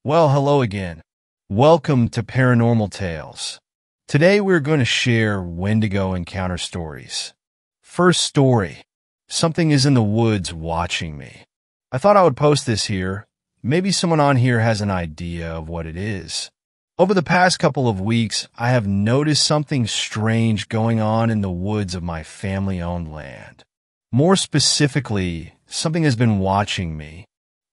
Well, hello again. Welcome to Paranormal Tales. Today we're going to share Wendigo encounter stories. First story. Something is in the woods watching me. I thought I would post this here. Maybe someone on here has an idea of what it is. Over the past couple of weeks, I have noticed something strange going on in the woods of my family-owned land. More specifically, something has been watching me.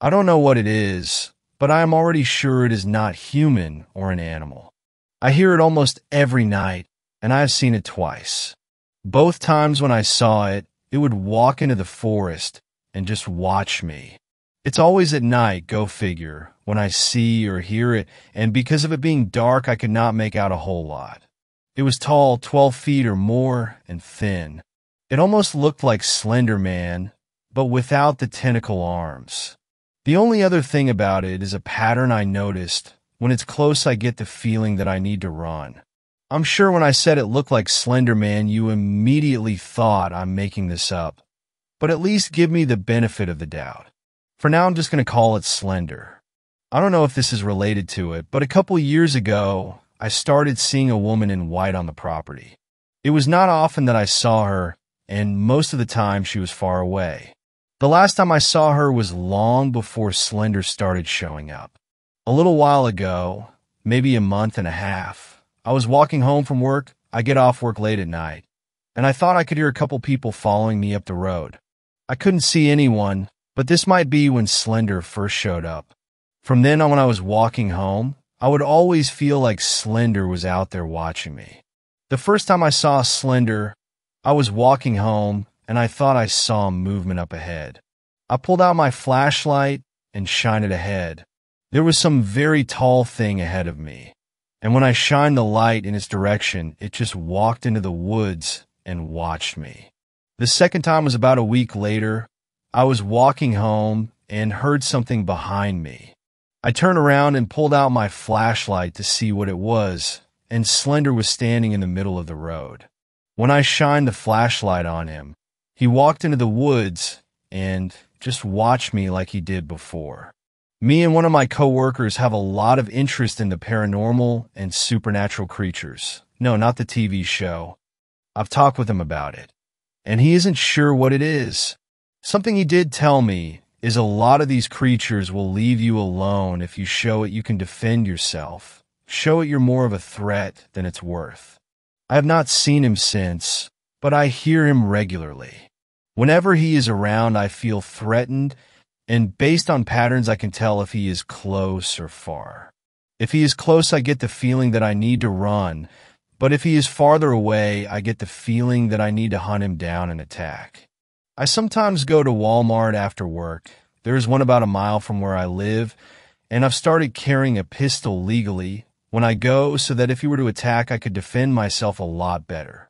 I don't know what it is, but I am already sure it is not human or an animal. I hear it almost every night, and I have seen it twice. Both times when I saw it, it would walk into the forest and just watch me. It's always at night, go figure, when I see or hear it, and because of it being dark, I could not make out a whole lot. It was tall, 12 feet or more, and thin. It almost looked like Slender Man, but without the tentacle arms. The only other thing about it is a pattern I noticed. When it's close, I get the feeling that I need to run. I'm sure when I said it looked like Slender Man, you immediately thought I'm making this up. But at least give me the benefit of the doubt. For now, I'm just going to call it Slender. I don't know if this is related to it, but a couple years ago, I started seeing a woman in white on the property. It was not often that I saw her, and most of the time she was far away. The last time I saw her was long before Slender started showing up. A little while ago, maybe a month and a half, I was walking home from work. I get off work late at night, and I thought I could hear a couple people following me up the road. I couldn't see anyone, but this might be when Slender first showed up. From then on, when I was walking home, I would always feel like Slender was out there watching me. The first time I saw Slender, I was walking home, and I thought I saw movement up ahead. I pulled out my flashlight and shined it ahead. There was some very tall thing ahead of me, and when I shined the light in its direction, it just walked into the woods and watched me. The second time was about a week later. I was walking home and heard something behind me. I turned around and pulled out my flashlight to see what it was, and Slender was standing in the middle of the road. When I shined the flashlight on him, he walked into the woods and just watched me like he did before. Me and one of my coworkers have a lot of interest in the paranormal and supernatural creatures. No, not the TV show. I've talked with him about it, and he isn't sure what it is. Something he did tell me is a lot of these creatures will leave you alone if you show it you can defend yourself. Show it you're more of a threat than it's worth. I have not seen him since, but I hear him regularly. Whenever he is around, I feel threatened, and based on patterns, I can tell if he is close or far. If he is close, I get the feeling that I need to run, but if he is farther away, I get the feeling that I need to hunt him down and attack. I sometimes go to Walmart after work. There is one about a mile from where I live, and I've started carrying a pistol legally when I go so that if he were to attack, I could defend myself a lot better.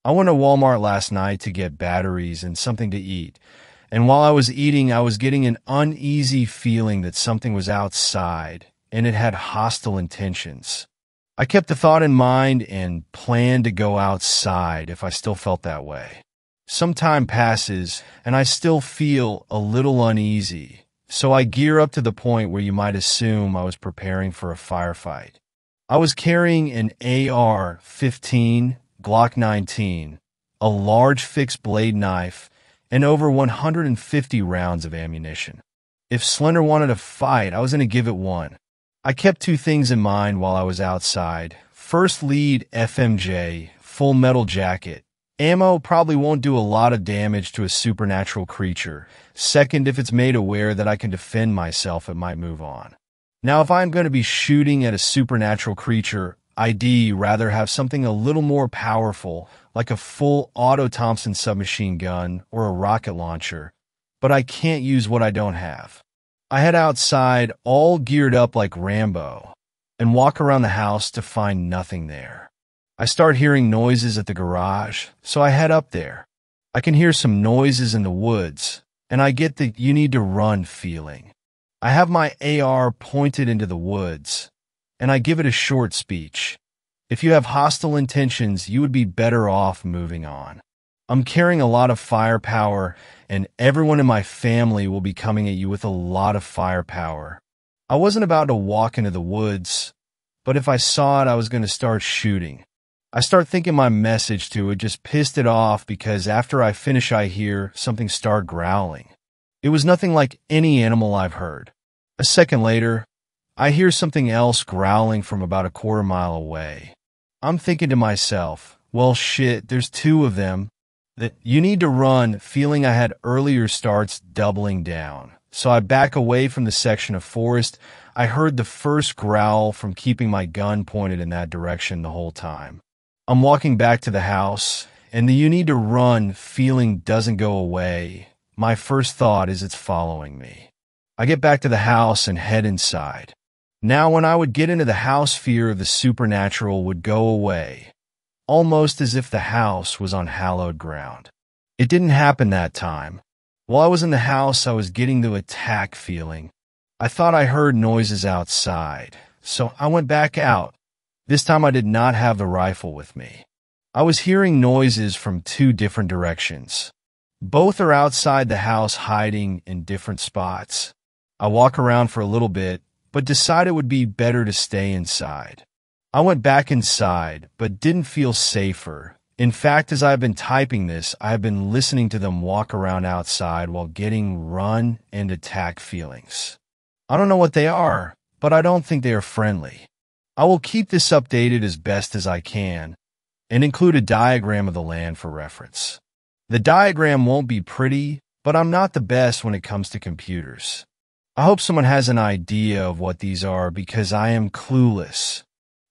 I went to Walmart last night to get batteries and something to eat, and while I was eating, I was getting an uneasy feeling that something was outside, and it had hostile intentions. I kept the thought in mind and planned to go outside if I still felt that way. Some time passes, and I still feel a little uneasy, so I gear up to the point where you might assume I was preparing for a firefight. I was carrying an AR-15 Glock 19, a large fixed blade knife, and over 150 rounds of ammunition. If Slender wanted to fight, I was going to give it one. I kept two things in mind while I was outside. First, lead FMJ, full metal jacket. Ammo probably won't do a lot of damage to a supernatural creature. Second, if it's made aware that I can defend myself, it might move on. Now, if I'm going to be shooting at a supernatural creature, I'd rather have something a little more powerful, like a full auto Thompson submachine gun or a rocket launcher, but I can't use what I don't have. I head outside, all geared up like Rambo, and walk around the house to find nothing there. I start hearing noises at the garage, so I head up there. I can hear some noises in the woods, and I get the you need to run feeling. I have my AR pointed into the woods, and I give it a short speech. If you have hostile intentions, you would be better off moving on. I'm carrying a lot of firepower, and everyone in my family will be coming at you with a lot of firepower. I wasn't about to walk into the woods, but if I saw it, I was going to start shooting. I start thinking my message to it just pissed it off because after I finish, I hear something start growling. It was nothing like any animal I've heard. A second later, I hear something else growling from about a quarter mile away. I'm thinking to myself, well, shit, there's two of them. That you need to run, feeling I had earlier starts doubling down. So I back away from the section of forest. I heard the first growl from keeping my gun pointed in that direction the whole time. I'm walking back to the house, and the you need to run feeling doesn't go away. My first thought is it's following me. I get back to the house and head inside. Now when I would get into the house, fear of the supernatural would go away, almost as if the house was on hallowed ground. It didn't happen that time. While I was in the house, I was getting the attack feeling. I thought I heard noises outside, so I went back out. This time I did not have the rifle with me. I was hearing noises from two different directions. Both are outside the house, hiding in different spots. I walk around for a little bit, but decided it would be better to stay inside. I went back inside, but didn't feel safer. In fact, as I've been typing this, I have been listening to them walk around outside while getting run and attack feelings. I don't know what they are, but I don't think they are friendly. I will keep this updated as best as I can and include a diagram of the land for reference. The diagram won't be pretty, but I'm not the best when it comes to computers. I hope someone has an idea of what these are because I am clueless.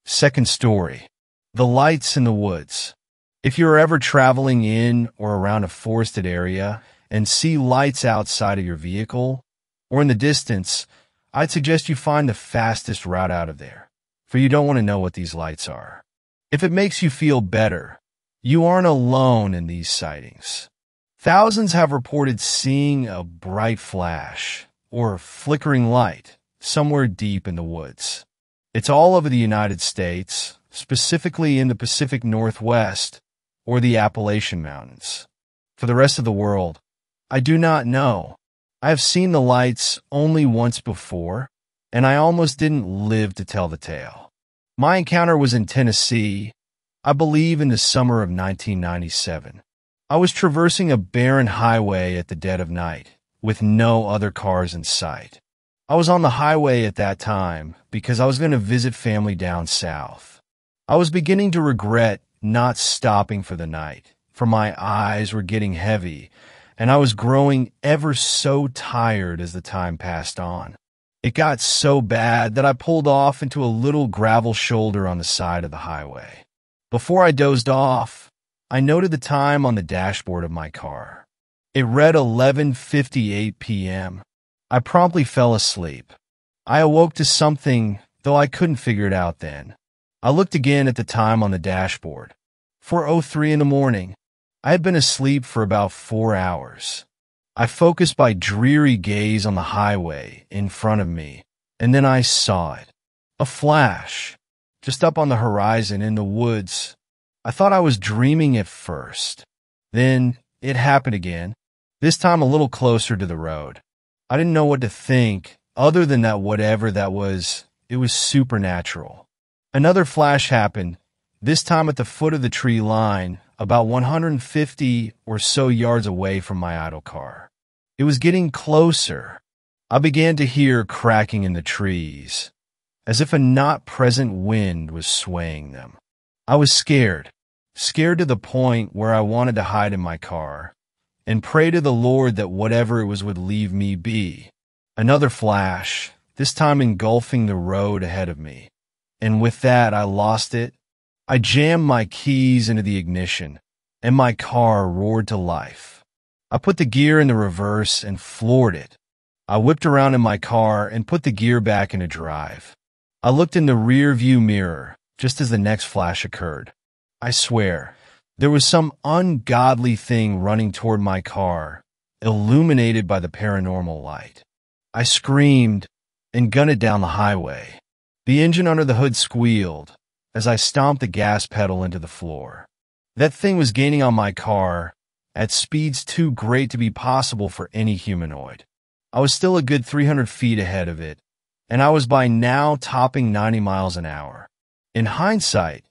Second story. The lights in the woods. If you're ever traveling in or around a forested area and see lights outside of your vehicle or in the distance, I'd suggest you find the fastest route out of there, for you don't want to know what these lights are. If it makes you feel better, you aren't alone in these sightings. Thousands have reported seeing a bright flash or flickering light somewhere deep in the woods. It's all over the United States, specifically in the Pacific Northwest or the Appalachian Mountains. For the rest of the world, I do not know. I have seen the lights only once before, and I almost didn't live to tell the tale. My encounter was in Tennessee, I believe in the summer of 1997. I was traversing a barren highway at the dead of night, with no other cars in sight. I was on the highway at that time because I was going to visit family down south. I was beginning to regret not stopping for the night, for my eyes were getting heavy, and I was growing ever so tired as the time passed on. It got so bad that I pulled off into a little gravel shoulder on the side of the highway. Before I dozed off, I noted the time on the dashboard of my car. It read 11:58 p.m. I promptly fell asleep. I awoke to something, though I couldn't figure it out then. I looked again at the time on the dashboard. 4:03 in the morning. I had been asleep for about 4 hours. I focused my dreary gaze on the highway in front of me, and then I saw it. A flash, just up on the horizon in the woods. I thought I was dreaming at first. Then it happened again, this time a little closer to the road. I didn't know what to think, other than that whatever that was, it was supernatural. Another flash happened, this time at the foot of the tree line, about 150 or so yards away from my idle car. It was getting closer. I began to hear cracking in the trees, as if a not-present wind was swaying them. I was scared to the point where I wanted to hide in my car and pray to the Lord that whatever it was would leave me be. Another flash, this time engulfing the road ahead of me. And with that, I lost it. I jammed my keys into the ignition, and my car roared to life. I put the gear in the reverse and floored it. I whipped around in my car and put the gear back into drive. I looked in the rear view mirror just as the next flash occurred. I swear, there was some ungodly thing running toward my car, illuminated by the paranormal light. I screamed and gunned it down the highway. The engine under the hood squealed as I stomped the gas pedal into the floor. That thing was gaining on my car at speeds too great to be possible for any humanoid. I was still a good 300 feet ahead of it, and I was by now topping 90 miles an hour. In hindsight,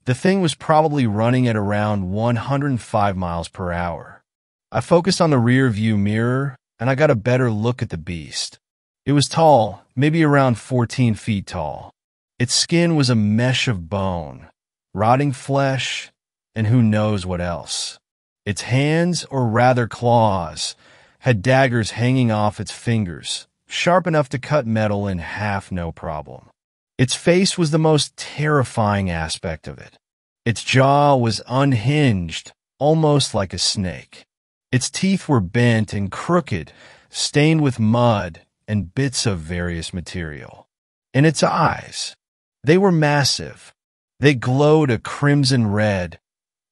the thing was probably running at around 105 miles per hour. I focused on the rear view mirror, and I got a better look at the beast. It was tall, maybe around 14 feet tall. Its skin was a mesh of bone, rotting flesh, and who knows what else. Its hands, or rather claws, had daggers hanging off its fingers, sharp enough to cut metal in half no problem. Its face was the most terrifying aspect of it. Its jaw was unhinged, almost like a snake. Its teeth were bent and crooked, stained with mud and bits of various material. And its eyes, they were massive. They glowed a crimson red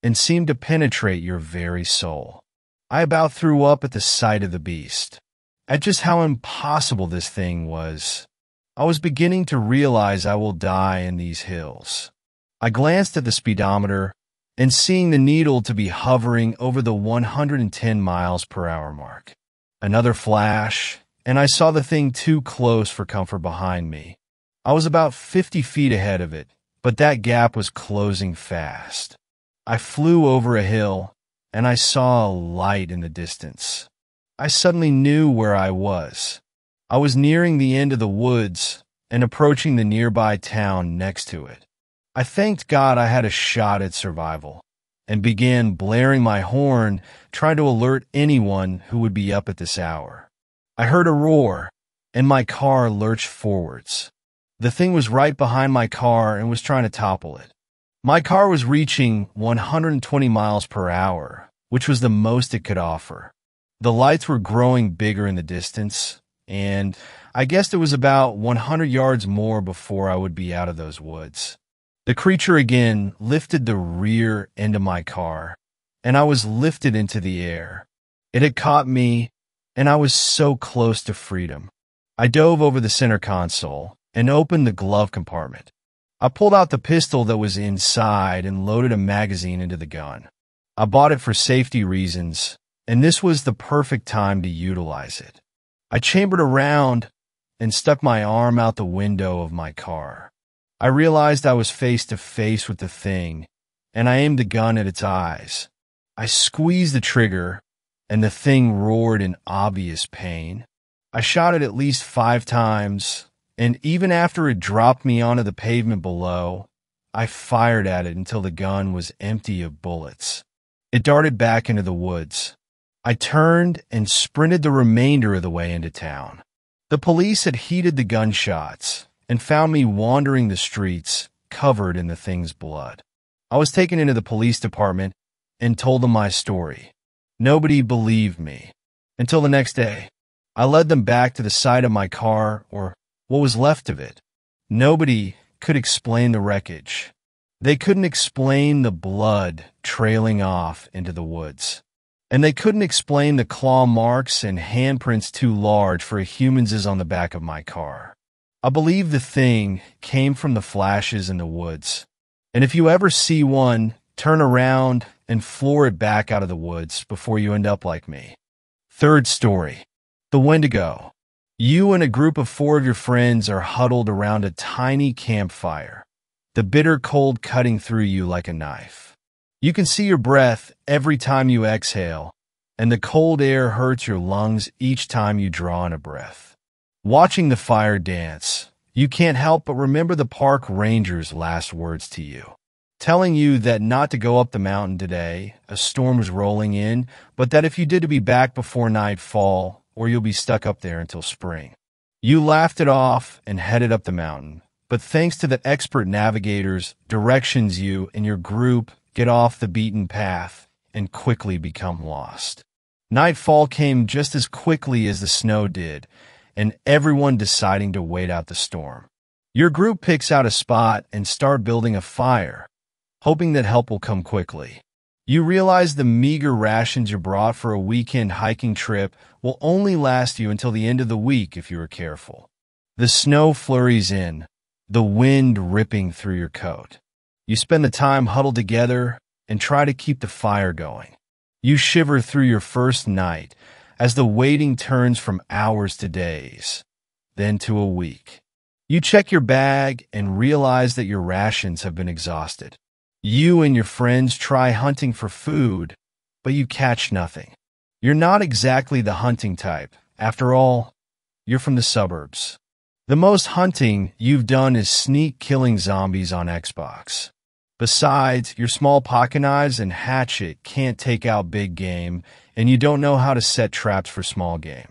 and seemed to penetrate your very soul. I about threw up at the sight of the beast, at just how impossible this thing was. I was beginning to realize I will die in these hills. I glanced at the speedometer and seeing the needle to be hovering over the 110 miles per hour mark. Another flash, and I saw the thing too close for comfort behind me. I was about 50 feet ahead of it, but that gap was closing fast. I flew over a hill, and I saw a light in the distance. I suddenly knew where I was. I was nearing the end of the woods and approaching the nearby town next to it. I thanked God I had a shot at survival and began blaring my horn, trying to alert anyone who would be up at this hour. I heard a roar, and my car lurched forwards. The thing was right behind my car and was trying to topple it. My car was reaching 120 miles per hour, which was the most it could offer. The lights were growing bigger in the distance, and I guessed it was about 100 yards more before I would be out of those woods. The creature again lifted the rear end of my car, and I was lifted into the air. It had caught me, and I was so close to freedom. I dove over the center console and opened the glove compartment. I pulled out the pistol that was inside and loaded a magazine into the gun. I bought it for safety reasons, and this was the perfect time to utilize it. I chambered around and stuck my arm out the window of my car. I realized I was face to face with the thing, and I aimed the gun at its eyes. I squeezed the trigger, and the thing roared in obvious pain. I shot it at least 5 times, and even after it dropped me onto the pavement below, I fired at it until the gun was empty of bullets. It darted back into the woods. I turned and sprinted the remainder of the way into town. The police had heeded the gunshots and found me wandering the streets, covered in the thing's blood. I was taken into the police department and told them my story. Nobody believed me. Until the next day, I led them back to the side of my car, or what was left of it. Nobody could explain the wreckage. They couldn't explain the blood trailing off into the woods. And they couldn't explain the claw marks and handprints too large for a human's on the back of my car. I believe the thing came from the flashes in the woods. And if you ever see one, turn around and floor it back out of the woods before you end up like me. Third story. The Wendigo. You and a group of 4 of your friends are huddled around a tiny campfire, the bitter cold cutting through you like a knife. You can see your breath every time you exhale, and the cold air hurts your lungs each time you draw in a breath. Watching the fire dance, you can't help but remember the park ranger's last words to you, telling you that not to go up the mountain today, a storm was rolling in, but that if you did to be back before nightfall, or you'll be stuck up there until spring. You laughed it off and headed up the mountain, but thanks to the expert navigators, directions you and your group get off the beaten path and quickly become lost. Nightfall came just as quickly as the snow did, and everyone deciding to wait out the storm. Your group picks out a spot and start building a fire, hoping that help will come quickly. You realize the meager rations you brought for a weekend hiking trip will only last you until the end of the week if you are careful. The snow flurries in, the wind ripping through your coat. You spend the time huddled together and try to keep the fire going. You shiver through your first night as the waiting turns from hours to days, then to a week. You check your bag and realize that your rations have been exhausted. You and your friends try hunting for food, but you catch nothing. You're not exactly the hunting type. After all, you're from the suburbs. The most hunting you've done is sneak killing zombies on Xbox. Besides, your small pocket knives and hatchet can't take out big game, and you don't know how to set traps for small game.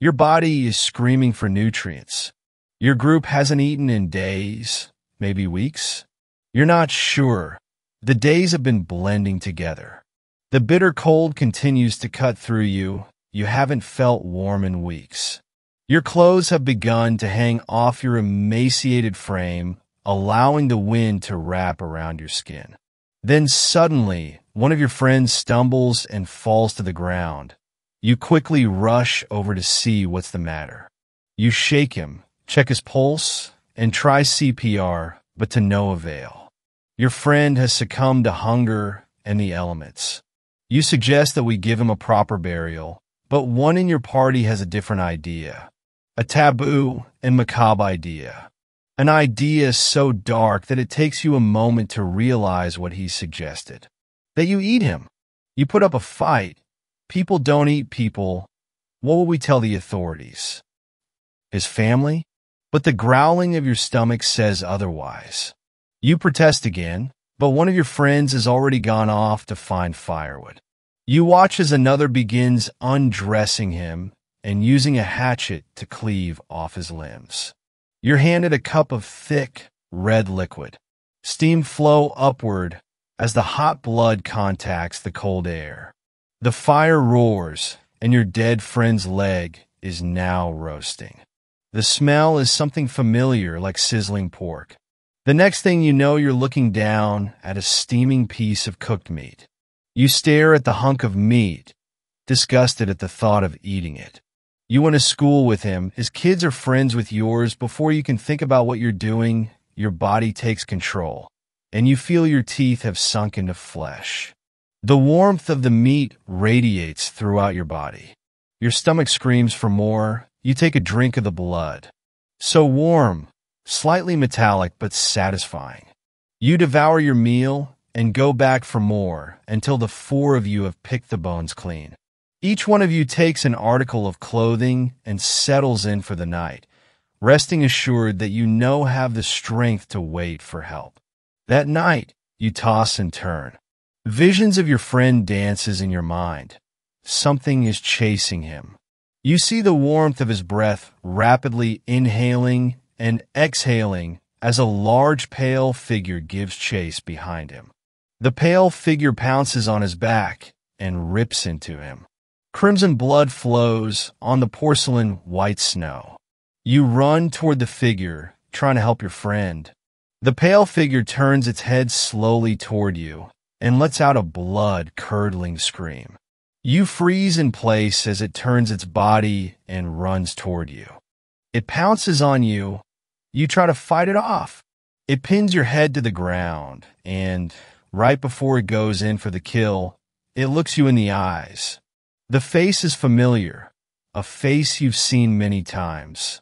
Your body is screaming for nutrients. Your group hasn't eaten in days, maybe weeks. You're not sure. The days have been blending together. The bitter cold continues to cut through you. You haven't felt warm in weeks. Your clothes have begun to hang off your emaciated frame, allowing the wind to wrap around your skin. Then suddenly, one of your friends stumbles and falls to the ground. You quickly rush over to see what's the matter. You shake him, check his pulse, and try CPR, but to no avail. Your friend has succumbed to hunger and the elements. You suggest that we give him a proper burial, but one in your party has a different idea. A taboo and macabre idea. An idea so dark that it takes you a moment to realize what he suggested. That you eat him. You put up a fight. People don't eat people. What will we tell the authorities? His family? But the growling of your stomach says otherwise. You protest again, but one of your friends has already gone off to find firewood. You watch as another begins undressing him and using a hatchet to cleave off his limbs. You're handed a cup of thick, red liquid. Steam flow upward as the hot blood contacts the cold air. The fire roars, and your dead friend's leg is now roasting. The smell is something familiar like sizzling pork. The next thing you know, you're looking down at a steaming piece of cooked meat. You stare at the hunk of meat, disgusted at the thought of eating it. You went to school with him. His kids are friends with yours. Before you can think about what you're doing, your body takes control, and you feel your teeth have sunk into flesh. The warmth of the meat radiates throughout your body. Your stomach screams for more. You take a drink of the blood. So warm, slightly metallic, but satisfying. You devour your meal and go back for more until the four of you have picked the bones clean. Each one of you takes an article of clothing and settles in for the night, resting assured that you have the strength to wait for help. That night, you toss and turn. Visions of your friend dances in your mind. Something is chasing him. You see the warmth of his breath rapidly inhaling and exhaling as a large pale figure gives chase behind him. The pale figure pounces on his back and rips into him. Crimson blood flows on the porcelain white snow. You run toward the figure, trying to help your friend. The pale figure turns its head slowly toward you and lets out a blood-curdling scream. You freeze in place as it turns its body and runs toward you. It pounces on you. You try to fight it off. It pins your head to the ground, and right before it goes in for the kill, it looks you in the eyes. The face is familiar, a face you've seen many times.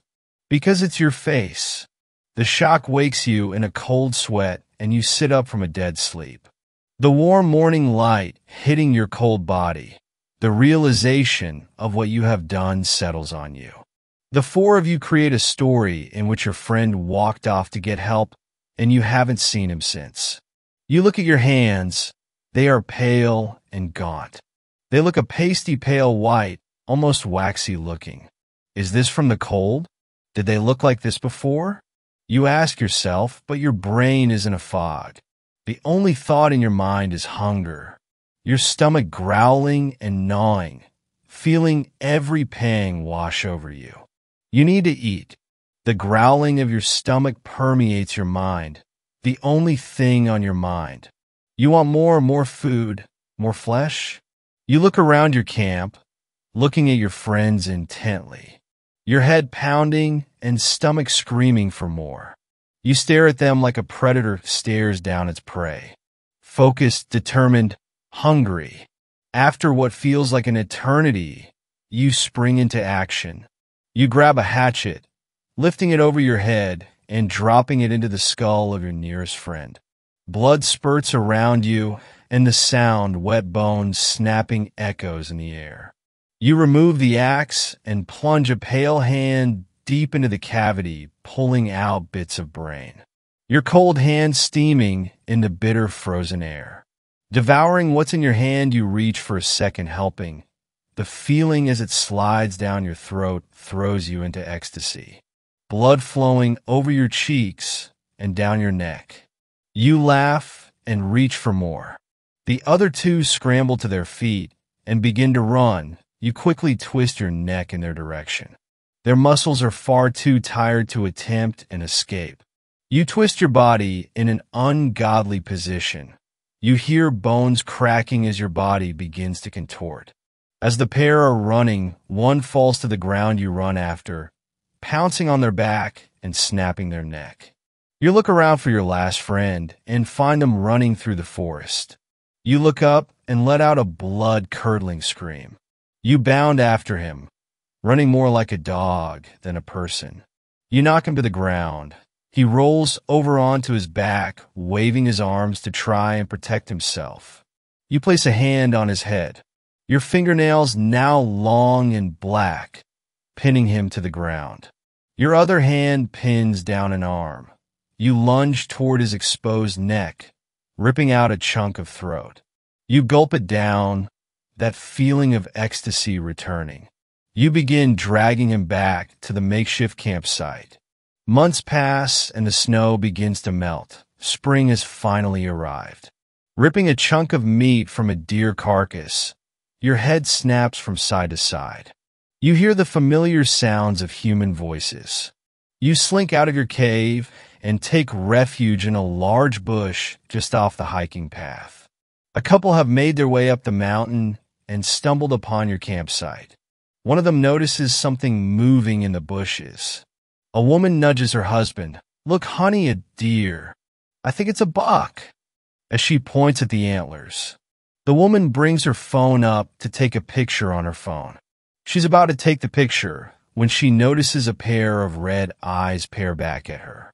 Because it's your face. The shock wakes you in a cold sweat, and you sit up from a dead sleep. The warm morning light hitting your cold body. The realization of what you have done settles on you. The four of you create a story in which your friend walked off to get help, and you haven't seen him since. You look at your hands. They are pale and gaunt. They look a pasty pale white, almost waxy looking. Is this from the cold? Did they look like this before? You ask yourself, but your brain is in a fog. The only thought in your mind is hunger. Your stomach growling and gnawing, feeling every pang wash over you. You need to eat. The growling of your stomach permeates your mind, the only thing on your mind. You want more food, more flesh? You look around your camp, looking at your friends intently, your head pounding and stomach screaming for more. You stare at them like a predator stares down its prey. Focused, determined, hungry. After what feels like an eternity, you spring into action. You grab a hatchet, lifting it over your head, and dropping it into the skull of your nearest friend. Blood spurts around you, and the sound, wet bones snapping, echoes in the air. You remove the axe and plunge a pale hand deep into the cavity, pulling out bits of brain. Your cold hand steaming in the bitter frozen air. Devouring what's in your hand, you reach for a second helping. The feeling as it slides down your throat throws you into ecstasy. Blood flowing over your cheeks and down your neck. You laugh and reach for more. The other two scramble to their feet and begin to run. You quickly twist your neck in their direction. Their muscles are far too tired to attempt an escape. You twist your body in an ungodly position. You hear bones cracking as your body begins to contort. As the pair are running, one falls to the ground you run after, pouncing on their back and snapping their neck. You look around for your last friend and find them running through the forest. You look up and let out a blood-curdling scream. You bound after him, running more like a dog than a person. You knock him to the ground. He rolls over onto his back, waving his arms to try and protect himself. You place a hand on his head, your fingernails now long and black, pinning him to the ground. Your other hand pins down an arm. You lunge toward his exposed neck, ripping out a chunk of throat. You gulp it down, that feeling of ecstasy returning. You begin dragging him back to the makeshift campsite. Months pass and the snow begins to melt. Spring has finally arrived. Ripping a chunk of meat from a deer carcass, your head snaps from side to side. You hear the familiar sounds of human voices. You slink out of your cave and take refuge in a large bush just off the hiking path. A couple have made their way up the mountain and stumbled upon your campsite. One of them notices something moving in the bushes. A woman nudges her husband. "Look, honey, a deer. I think it's a buck," as she points at the antlers. The woman brings her phone up to take a picture on her phone. She's about to take the picture when she notices a pair of red eyes peer back at her.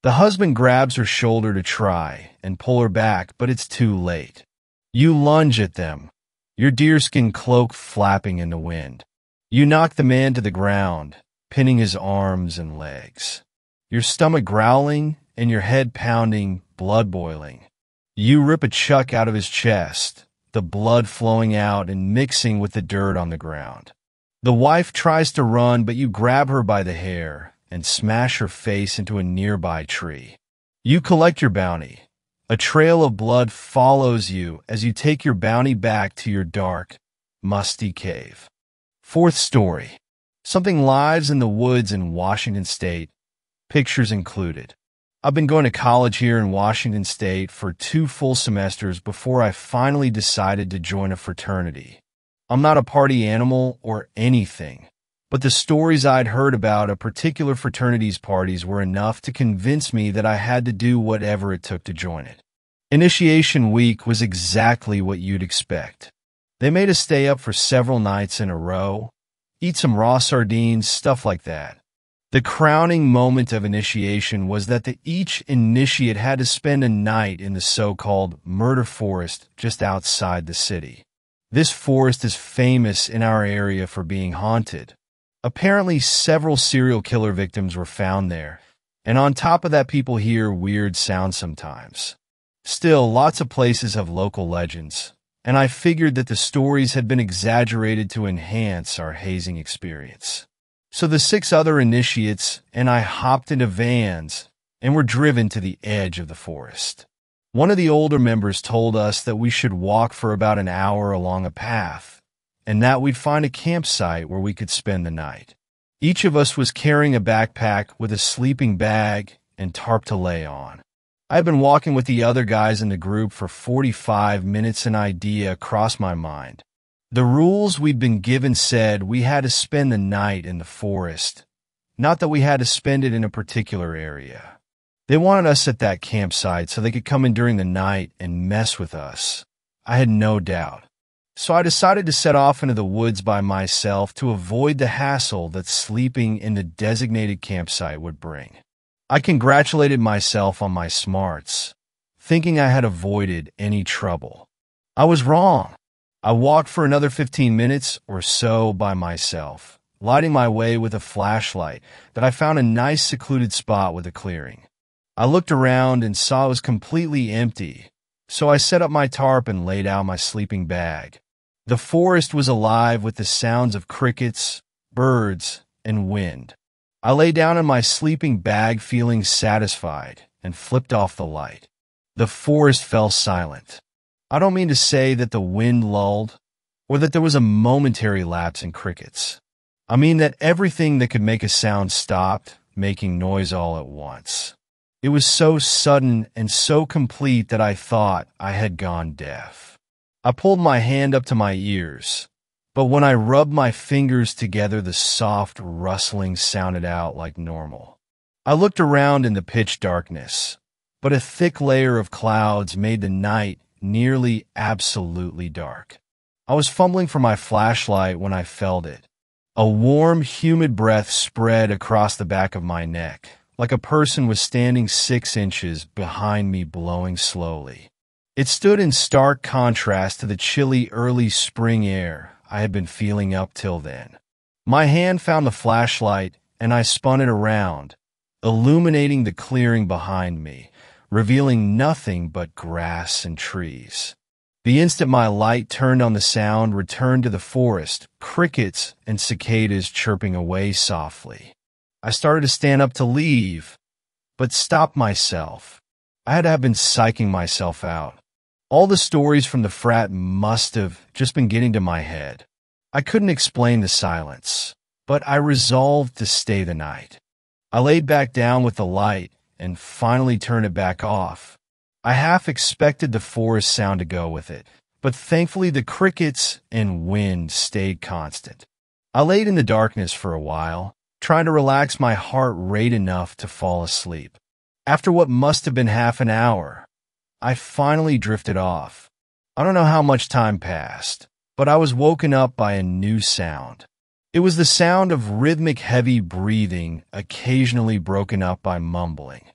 The husband grabs her shoulder to try and pull her back, but it's too late. You lunge at them, your deerskin cloak flapping in the wind. You knock the man to the ground, pinning his arms and legs. Your stomach growling and your head pounding, blood boiling. You rip a chuck out of his chest, the blood flowing out and mixing with the dirt on the ground. The wife tries to run, but you grab her by the hair and smash her face into a nearby tree. You collect your bounty. A trail of blood follows you as you take your bounty back to your dark, musty cave. Fourth story. Something lives in the woods in Washington State, pictures included. I've been going to college here in Washington State for 2 full semesters before I finally decided to join a fraternity. I'm not a party animal or anything, but the stories I'd heard about a particular fraternity's parties were enough to convince me that I had to do whatever it took to join it. Initiation week was exactly what you'd expect. They made us stay up for several nights in a row, eat some raw sardines, stuff like that. The crowning moment of initiation was that each initiate had to spend a night in the so-called murder forest just outside the city. This forest is famous in our area for being haunted. Apparently, several serial killer victims were found there, and on top of that, people hear weird sounds sometimes. Still, lots of places have local legends, and I figured that the stories had been exaggerated to enhance our hazing experience. So the 6 other initiates and I hopped into vans and were driven to the edge of the forest. One of the older members told us that we should walk for about an hour along a path, and that we'd find a campsite where we could spend the night. Each of us was carrying a backpack with a sleeping bag and tarp to lay on. I had been walking with the other guys in the group for 45 minutes. An idea crossed my mind. The rules we'd been given said we had to spend the night in the forest, not that we had to spend it in a particular area. They wanted us at that campsite so they could come in during the night and mess with us. I had no doubt. So I decided to set off into the woods by myself to avoid the hassle that sleeping in the designated campsite would bring. I congratulated myself on my smarts, thinking I had avoided any trouble. I was wrong. I walked for another 15 minutes or so by myself, lighting my way with a flashlight that I found a nice secluded spot with a clearing. I looked around and saw it was completely empty, so I set up my tarp and laid out my sleeping bag. The forest was alive with the sounds of crickets, birds, and wind. I lay down in my sleeping bag feeling satisfied and flipped off the light. The forest fell silent. I don't mean to say that the wind lulled or that there was a momentary lapse in crickets. I mean that everything that could make a sound stopped making noise all at once. It was so sudden and so complete that I thought I had gone deaf. I pulled my hand up to my ears, but when I rubbed my fingers together, the soft rustling sounded out like normal. I looked around in the pitch darkness, but a thick layer of clouds made the night nearly absolutely dark. I was fumbling for my flashlight when I felt it. A warm, humid breath spread across the back of my neck, like a person was standing 6 inches behind me, blowing slowly. It stood in stark contrast to the chilly early spring air I had been feeling up till then. My hand found the flashlight, and I spun it around, illuminating the clearing behind me, revealing nothing but grass and trees. The instant my light turned on, the sound returned to the forest, crickets and cicadas chirping away softly. I started to stand up to leave, but stopped myself. I had to have been psyching myself out. All the stories from the frat must have just been getting to my head. I couldn't explain the silence, but I resolved to stay the night. I laid back down with the light and finally turned it back off. I half expected the forest sound to go with it, but thankfully the crickets and wind stayed constant. I laid in the darkness for a while, trying to relax my heart rate enough to fall asleep. After what must have been half an hour, I finally drifted off. I don't know how much time passed, but I was woken up by a new sound. It was the sound of rhythmic, heavy breathing, occasionally broken up by mumbling.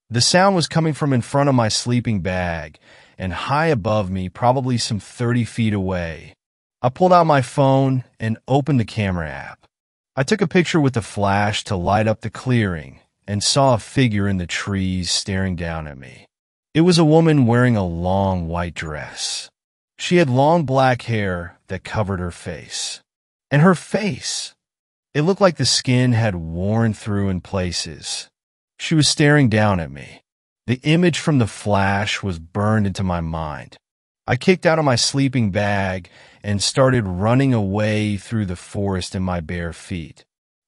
The sound was coming from in front of my sleeping bag and high above me, probably some 30 feet away. I pulled out my phone and opened the camera app. I took a picture with the flash to light up the clearing and saw a figure in the trees staring down at me. It was a woman wearing a long white dress. She had long black hair that covered her face. And her face, it looked like the skin had worn through in places. She was staring down at me. The image from the flash was burned into my mind. I kicked out of my sleeping bag and started running away through the forest in my bare feet.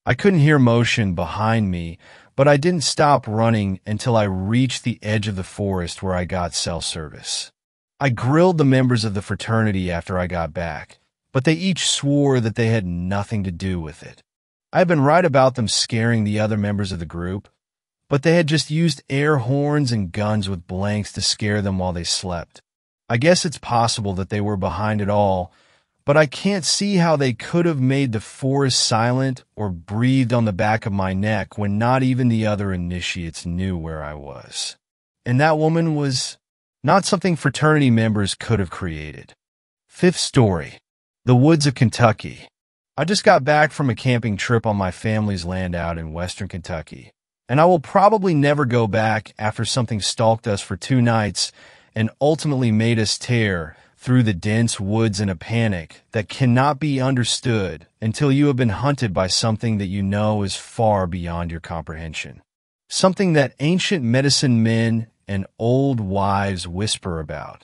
I couldn't hear motion behind me, but I didn't stop running until I reached the edge of the forest where I got cell service. I grilled the members of the fraternity after I got back, but they each swore that they had nothing to do with it. I had been right about them scaring the other members of the group, but they had just used air horns and guns with blanks to scare them while they slept. I guess it's possible that they were behind it all, but I can't see how they could have made the forest silent or breathed on the back of my neck when not even the other initiates knew where I was. And that woman was not something fraternity members could have created. 5th story. The woods of Kentucky. I just got back from a camping trip on my family's land out in western Kentucky, and I will probably never go back after something stalked us for 2 nights and ultimately made us tear through the dense woods in a panic that cannot be understood until you have been hunted by something that you know is far beyond your comprehension. Something that ancient medicine men and old wives whisper about,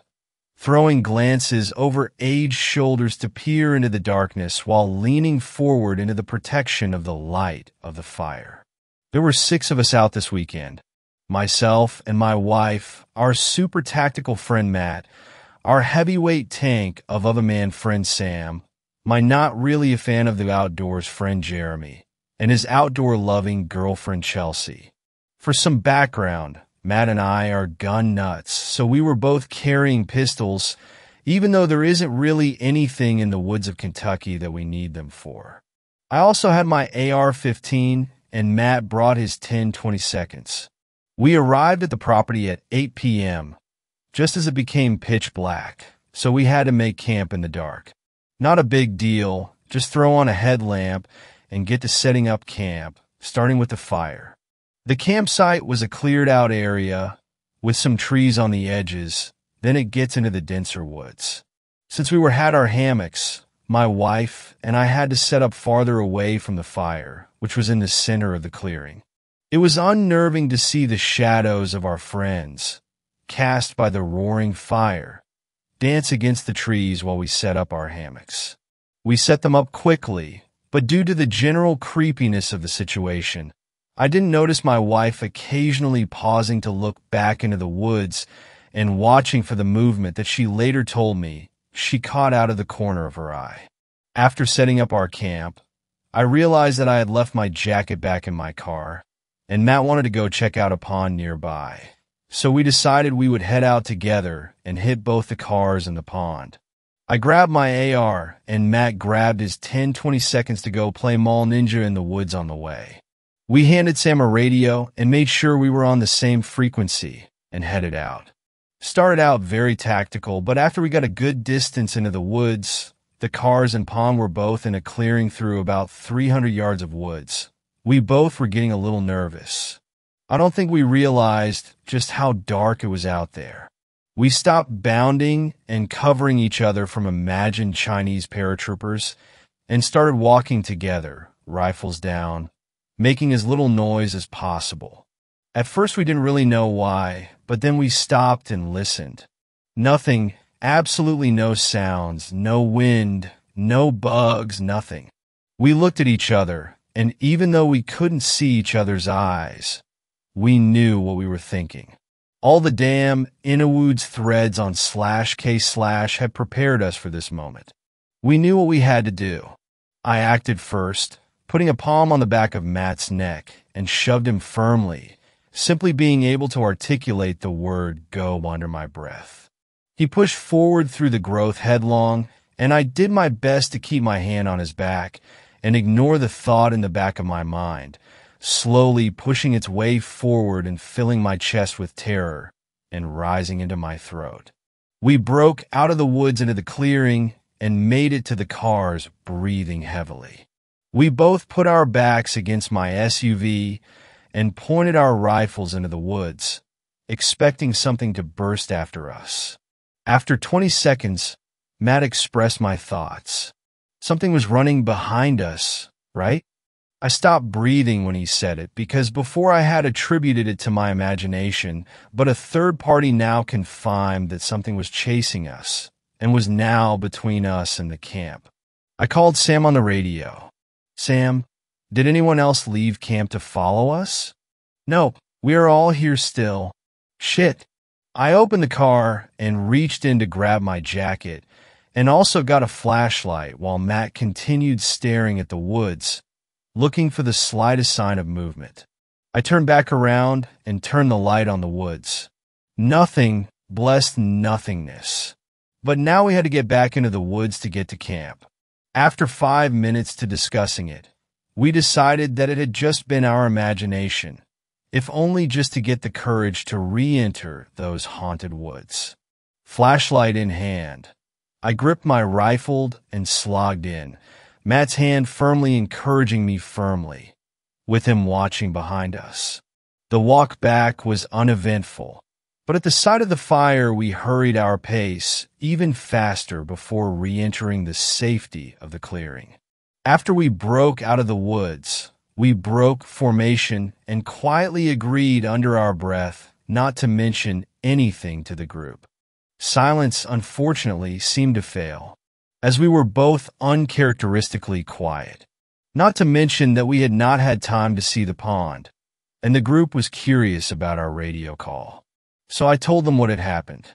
throwing glances over aged shoulders to peer into the darkness while leaning forward into the protection of the light of the fire. There were 6 of us out this weekend. Myself and my wife, our super tactical friend Matt, our heavyweight tank of other man friend Sam, my not really a fan of the outdoors friend Jeremy, and his outdoor-loving girlfriend Chelsea. For some background, Matt and I are gun nuts, so we were both carrying pistols, even though there isn't really anything in the woods of Kentucky that we need them for. I also had my AR-15, and Matt brought his 10-22. We arrived at the property at 8 p.m., just as it became pitch black, so we had to make camp in the dark. Not a big deal, just throw on a headlamp and get to setting up camp, starting with the fire. The campsite was a cleared-out area with some trees on the edges, then it gets into the denser woods. Since we had our hammocks, my wife and I had to set up farther away from the fire, which was in the center of the clearing. It was unnerving to see the shadows of our friends, cast by the roaring fire, dance against the trees while we set up our hammocks. We set them up quickly, but due to the general creepiness of the situation, I didn't notice my wife occasionally pausing to look back into the woods and watching for the movement that she later told me she caught out of the corner of her eye. After setting up our camp, I realized that I had left my jacket back in my car, and Matt wanted to go check out a pond nearby. So we decided we would head out together and hit both the cars and the pond. I grabbed my AR, and Matt grabbed his 10-20 seconds to go play Mall Ninja in the woods on the way. We handed Sam a radio and made sure we were on the same frequency and headed out. Started out very tactical, but after we got a good distance into the woods, the cars and pond were both in a clearing through about 300 yards of woods. We both were getting a little nervous. I don't think we realized just how dark it was out there. We stopped bounding and covering each other from imagined Chinese paratroopers and started walking together, rifles down, making as little noise as possible. At first we didn't really know why, but then we stopped and listened. Nothing, absolutely no sounds, no wind, no bugs, nothing. We looked at each other, and even though we couldn't see each other's eyes, we knew what we were thinking. All the damn Inawoods threads on /K/ had prepared us for this moment. We knew what we had to do. I acted first, putting a palm on the back of Matt's neck and shoved him firmly, simply being able to articulate the word "go" under my breath. He pushed forward through the growth headlong, and I did my best to keep my hand on his back and ignore the thought in the back of my mind, slowly pushing its way forward and filling my chest with terror and rising into my throat. We broke out of the woods into the clearing and made it to the cars, breathing heavily. We both put our backs against my SUV and pointed our rifles into the woods, expecting something to burst after us. After 20 seconds, Matt expressed my thoughts. Something was running behind us, right? I stopped breathing when he said it because before I had attributed it to my imagination, but a third party now confirmed that something was chasing us and was now between us and the camp. I called Sam on the radio. Sam, did anyone else leave camp to follow us? No, we are all here still. Shit. I opened the car and reached in to grab my jacket and also got a flashlight while Matt continued staring at the woods, looking for the slightest sign of movement. I turned back around and turned the light on the woods. Nothing, blessed nothingness. But now we had to get back into the woods to get to camp. After 5 minutes to discussing it, we decided that it had just been our imagination, if only just to get the courage to re-enter those haunted woods. Flashlight in hand, I gripped my rifle and slogged in, Matt's hand firmly encouraging me firmly, with him watching behind us. The walk back was uneventful, but at the sight of the fire we hurried our pace even faster before re-entering the safety of the clearing. After we broke out of the woods, we broke formation and quietly agreed under our breath not to mention anything to the group. Silence, unfortunately, seemed to fail, as we were both uncharacteristically quiet. Not to mention that we had not had time to see the pond, and the group was curious about our radio call. So I told them what had happened.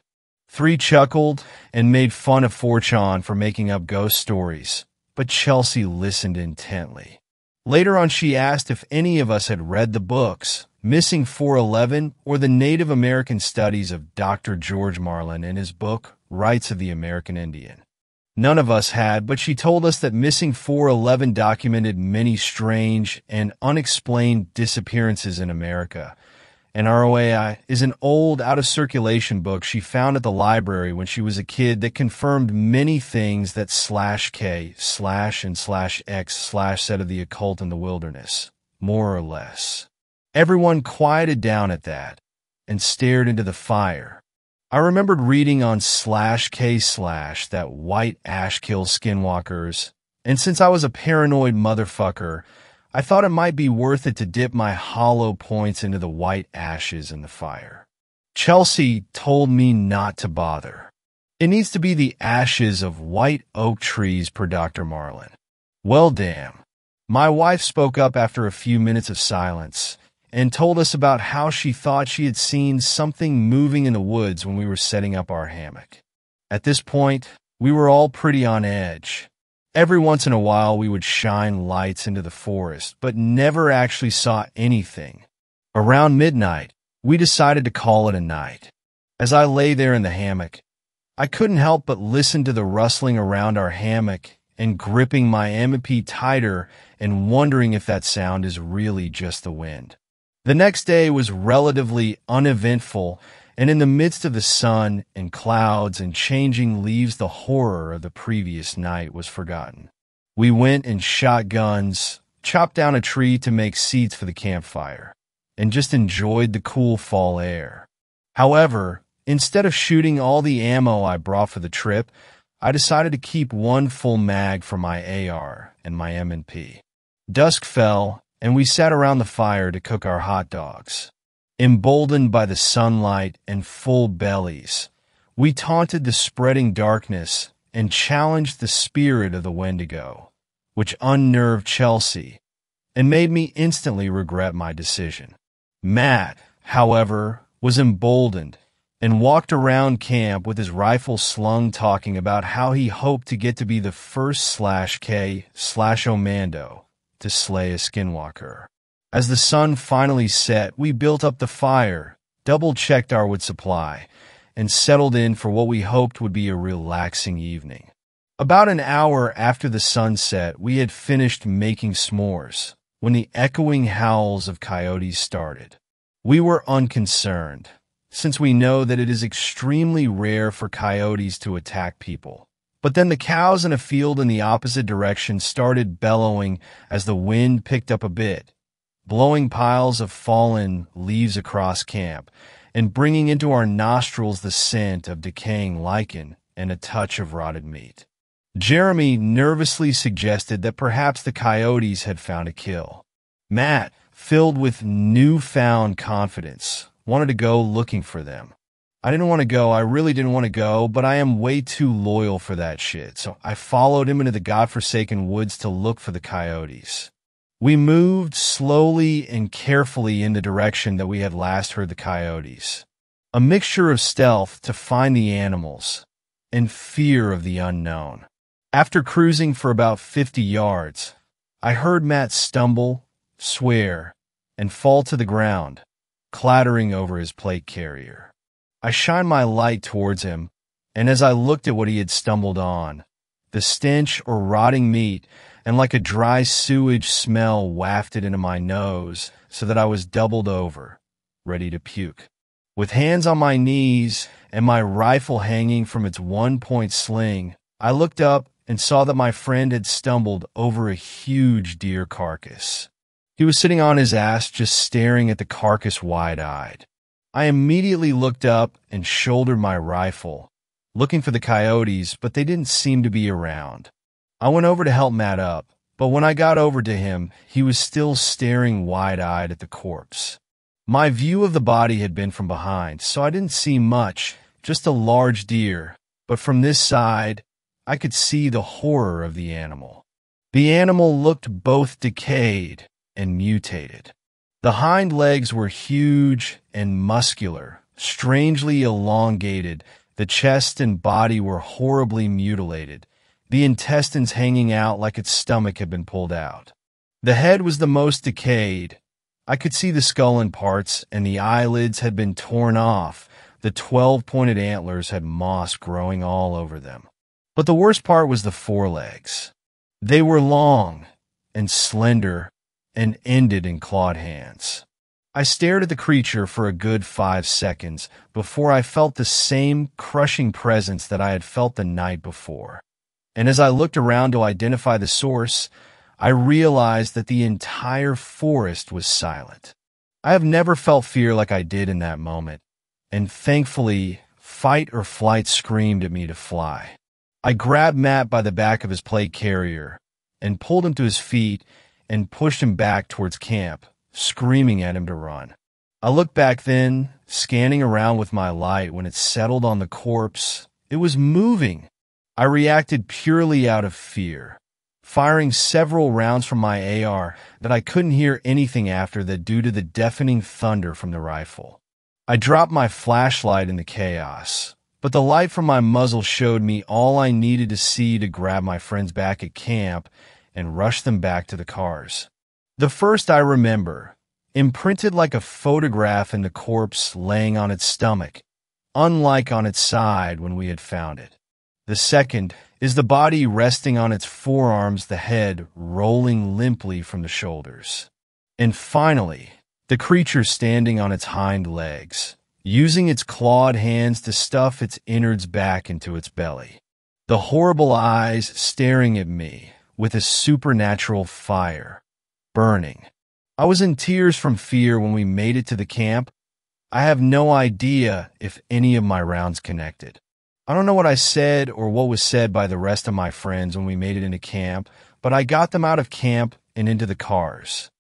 3 chuckled and made fun of Fortune for making up ghost stories, but Chelsea listened intently. Later on, she asked if any of us had read the books, Missing 411 or the Native American Studies of Dr. George Marlin in his book, Rights of the American Indian. None of us had, but she told us that Missing 411 documented many strange and unexplained disappearances in America, And ROAI is an old, out-of-circulation book she found at the library when she was a kid that confirmed many things that /K/ and /X/ said of the occult in the wilderness, more or less. Everyone quieted down at that and stared into the fire. I remembered reading on /K/ that white ash kills skinwalkers, and since I was a paranoid motherfucker, I thought it might be worth it to dip my hollow points into the white ashes in the fire. Chelsea told me not to bother. It needs to be the ashes of white oak trees per Dr. Marlin. Well, damn. My wife spoke up after a few minutes of silence and told us about how she thought she had seen something moving in the woods when we were setting up our hammock. At this point, we were all pretty on edge. Every once in a while, we would shine lights into the forest, but never actually saw anything. Around midnight, we decided to call it a night. As I lay there in the hammock, I couldn't help but listen to the rustling around our hammock and gripping my M&P tighter and wondering if that sound is really just the wind. The next day was relatively uneventful, and in the midst of the sun and clouds and changing leaves, the horror of the previous night was forgotten. We went and shot guns, chopped down a tree to make seats for the campfire, and just enjoyed the cool fall air. However, instead of shooting all the ammo I brought for the trip, I decided to keep one full mag for my AR and my M&P. Dusk fell, and we sat around the fire to cook our hot dogs. Emboldened by the sunlight and full bellies, we taunted the spreading darkness and challenged the spirit of the Wendigo, which unnerved Chelsea and made me instantly regret my decision. Matt, however, was emboldened and walked around camp with his rifle slung, talking about how he hoped to get to be the first /K/Omando to slay a skinwalker. As the sun finally set, we built up the fire, double-checked our wood supply, and settled in for what we hoped would be a relaxing evening. About an hour after the sun set, we had finished making s'mores when the echoing howls of coyotes started. We were unconcerned, since we know that it is extremely rare for coyotes to attack people. But then the cows in a field in the opposite direction started bellowing as the wind picked up a bit, blowing piles of fallen leaves across camp and bringing into our nostrils the scent of decaying lichen and a touch of rotted meat. Jeremy nervously suggested that perhaps the coyotes had found a kill. Matt, filled with newfound confidence, wanted to go looking for them. I didn't want to go. I really didn't want to go, but I am way too loyal for that shit. So I followed him into the godforsaken woods to look for the coyotes. We moved slowly and carefully in the direction that we had last heard the coyotes. A mixture of stealth to find the animals and fear of the unknown. After cruising for about 50 yards, I heard Matt stumble, swear, and fall to the ground, clattering over his plate carrier. I shined my light towards him, and as I looked at what he had stumbled on, the stench or rotting meat and like a dry sewage smell wafted into my nose so that I was doubled over, ready to puke. With hands on my knees and my rifle hanging from its one-point sling, I looked up and saw that my friend had stumbled over a huge deer carcass. He was sitting on his ass, just staring at the carcass wide-eyed. I immediately looked up and shouldered my rifle, looking for the coyotes, but they didn't seem to be around. I went over to help Matt up, but when I got over to him, he was still staring wide-eyed at the corpse. My view of the body had been from behind, so I didn't see much, just a large deer, but from this side, I could see the horror of the animal. The animal looked both decayed and mutated. The hind legs were huge and muscular, strangely elongated. The chest and body were horribly mutilated, the intestines hanging out like its stomach had been pulled out. The head was the most decayed. I could see the skull in parts, and the eyelids had been torn off. The 12-pointed antlers had moss growing all over them. But the worst part was the forelegs. They were long and slender and ended in clawed hands. I stared at the creature for a good 5 seconds before I felt the same crushing presence that I had felt the night before. And as I looked around to identify the source, I realized that the entire forest was silent. I have never felt fear like I did in that moment, and thankfully, fight or flight screamed at me to fly. I grabbed Matt by the back of his plate carrier and pulled him to his feet and pushed him back towards camp, screaming at him to run. I looked back then, scanning around with my light. When it settled on the corpse, it was moving. I reacted purely out of fear, firing several rounds from my AR that I couldn't hear anything after that due to the deafening thunder from the rifle. I dropped my flashlight in the chaos, but the light from my muzzle showed me all I needed to see to grab my friends back at camp and rush them back to the cars. The first I remember, imprinted like a photograph in the corpse laying on its stomach, unlike on its side when we had found it. The second is the body resting on its forearms, the head rolling limply from the shoulders. And finally, the creature standing on its hind legs, using its clawed hands to stuff its innards back into its belly. The horrible eyes staring at me with a supernatural fire, burning. I was in tears from fear when we made it to the camp. I have no idea if any of my rounds connected. I don't know what I said or what was said by the rest of my friends when we made it into camp, but I got them out of camp and into the cars.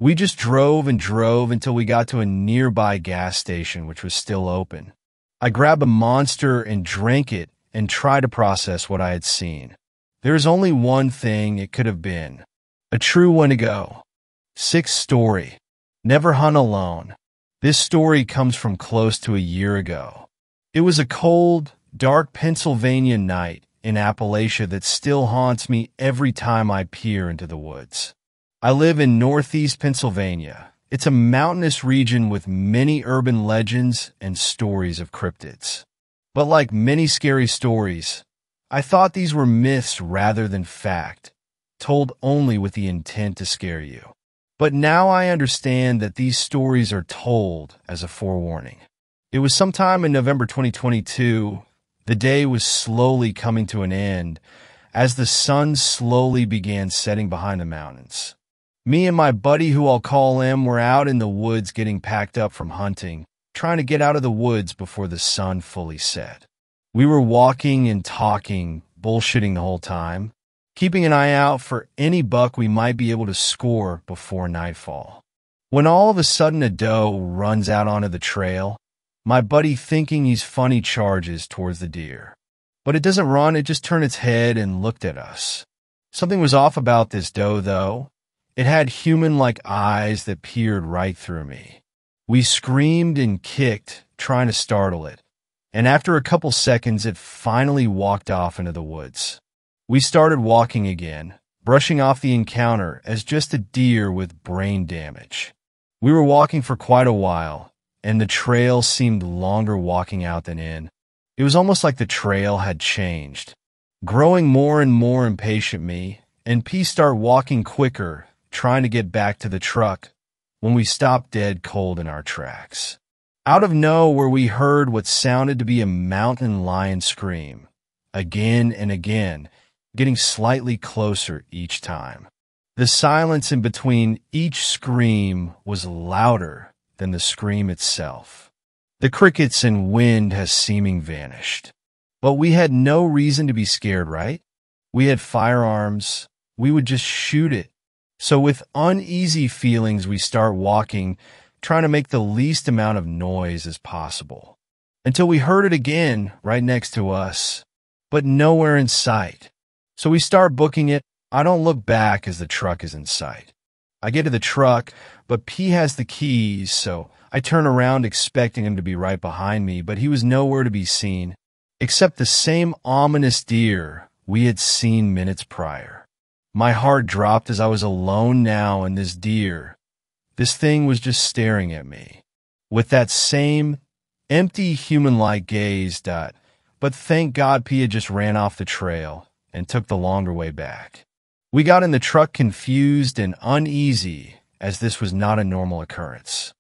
We just drove and drove until we got to a nearby gas station, which was still open. I grabbed a Monster and drank it and tried to process what I had seen. There is only one thing it could have been: a true Wendigo. Sixth story. Never hunt alone. This story comes from close to a year ago. It was a cold, dark Pennsylvania night in Appalachia that still haunts me every time I peer into the woods. I live in northeast Pennsylvania. It's a mountainous region with many urban legends and stories of cryptids. But like many scary stories, I thought these were myths rather than fact, told only with the intent to scare you. But now I understand that these stories are told as a forewarning. It was sometime in November 2022. The day was slowly coming to an end as the sun slowly began setting behind the mountains. Me and my buddy, who I'll call M, were out in the woods getting packed up from hunting, trying to get out of the woods before the sun fully set. We were walking and talking, bullshitting the whole time, keeping an eye out for any buck we might be able to score before nightfall. When all of a sudden a doe runs out onto the trail, my buddy, thinking he's funny, charges towards the deer. But it doesn't run, it just turned its head and looked at us. Something was off about this doe, though. It had human-like eyes that peered right through me. We screamed and kicked, trying to startle it, and after a couple seconds, it finally walked off into the woods. We started walking again, brushing off the encounter as just a deer with brain damage. We were walking for quite a while, and the trail seemed longer walking out than in. It was almost like the trail had changed. Growing more and more impatient, me and P start walking quicker, trying to get back to the truck, when we stopped dead cold in our tracks. Out of nowhere, we heard what sounded to be a mountain lion scream, again and again, getting slightly closer each time. The silence in between each scream was louder than the scream itself. The crickets and wind has seeming vanished. But we had no reason to be scared, right? We had firearms. We would just shoot it. So with uneasy feelings, we start walking, trying to make the least amount of noise as possible, until we heard it again right next to us, but nowhere in sight. So we start booking it. I don't look back as the truck is in sight. I get to the truck, but P has the keys, so I turn around expecting him to be right behind me, but he was nowhere to be seen, except the same ominous deer we had seen minutes prior. My heart dropped as I was alone now, and this deer, this thing was just staring at me, with that same empty human-like gaze. But thank God P had just ran off the trail and took the longer way back. We got in the truck confused and uneasy, as this was not a normal occurrence.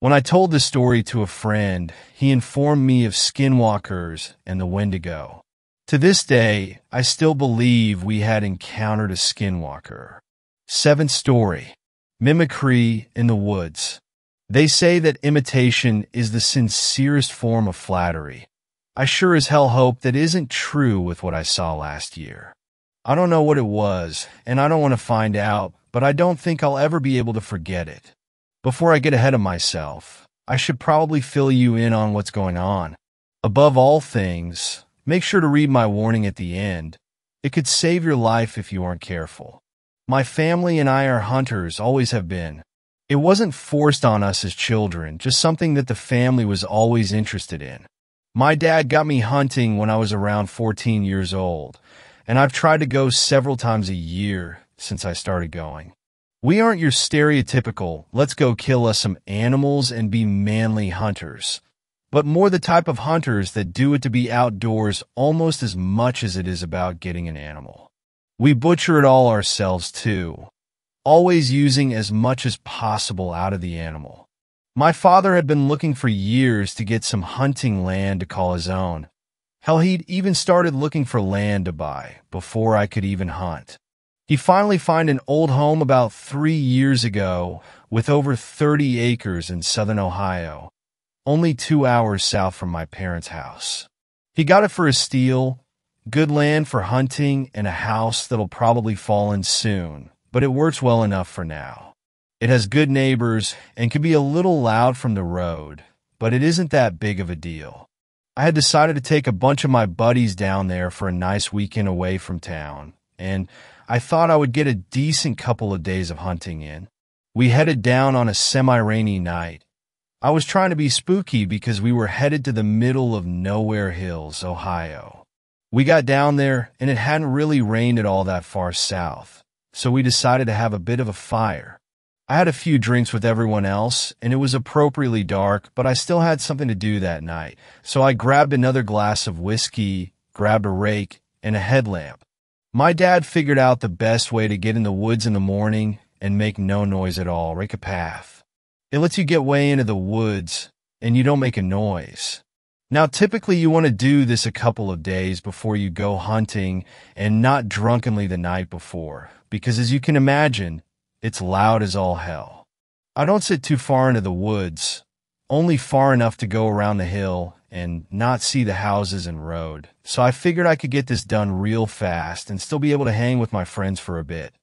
When I told this story to a friend, he informed me of skinwalkers and the Wendigo. To this day, I still believe we had encountered a skinwalker. Seventh story. Mimicry in the woods. They say that imitation is the sincerest form of flattery. I sure as hell hope that isn't true with what I saw last year. I don't know what it was, and I don't want to find out, but I don't think I'll ever be able to forget it. Before I get ahead of myself, I should probably fill you in on what's going on. Above all things, make sure to read my warning at the end. It could save your life if you aren't careful. My family and I are hunters, always have been. It wasn't forced on us as children, just something that the family was always interested in. My dad got me hunting when I was around 14 years old, and I've tried to go several times a year since I started going. We aren't your stereotypical, let's go kill us some animals and be manly hunters, but more the type of hunters that do it to be outdoors almost as much as it is about getting an animal. We butcher it all ourselves too, always using as much as possible out of the animal. My father had been looking for years to get some hunting land to call his own. Hell, he'd even started looking for land to buy before I could even hunt. He finally found an old home about 3 years ago with over 30 acres in southern Ohio, only 2 hours south from my parents' house. He got it for a steal, good land for hunting, and a house that'll probably fall in soon, but it works well enough for now. It has good neighbors and can be a little loud from the road, but it isn't that big of a deal. I had decided to take a bunch of my buddies down there for a nice weekend away from town, and I thought I would get a decent couple of days of hunting in. We headed down on a semi-rainy night. I was trying to be spooky because we were headed to the middle of Nowhere Hills, Ohio. We got down there, and it hadn't really rained at all that far south, so we decided to have a bit of a fire. I had a few drinks with everyone else, and it was appropriately dark, but I still had something to do that night, so I grabbed another glass of whiskey, grabbed a rake, and a headlamp. My dad figured out the best way to get in the woods in the morning and make no noise at all, rake a path. It lets you get way into the woods, and you don't make a noise. Now, typically you want to do this a couple of days before you go hunting and not drunkenly the night before, because as you can imagine, it's loud as all hell. I don't sit too far into the woods, only far enough to go around the hill and not see the houses and road, so I figured I could get this done real fast and still be able to hang with my friends for a bit.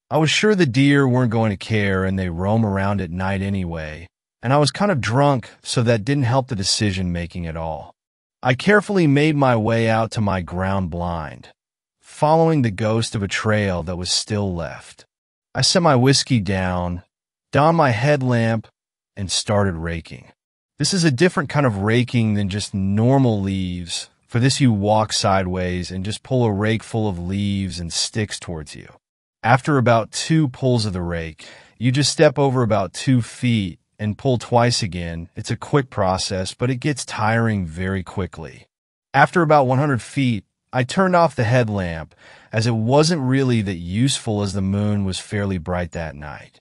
I was sure the deer weren't going to care and they roam around at night anyway, and I was kind of drunk, so that didn't help the decision-making at all. I carefully made my way out to my ground blind, following the ghost of a trail that was still left. I set my whiskey down, donned my headlamp, and started raking. This is a different kind of raking than just normal leaves. For this, you walk sideways and just pull a rake full of leaves and sticks towards you. After about 2 pulls of the rake, you just step over about 2 feet and pull twice again. It's a quick process, but it gets tiring very quickly. After about 100 feet, I turned off the headlamp, as it wasn't really that useful as the moon was fairly bright that night.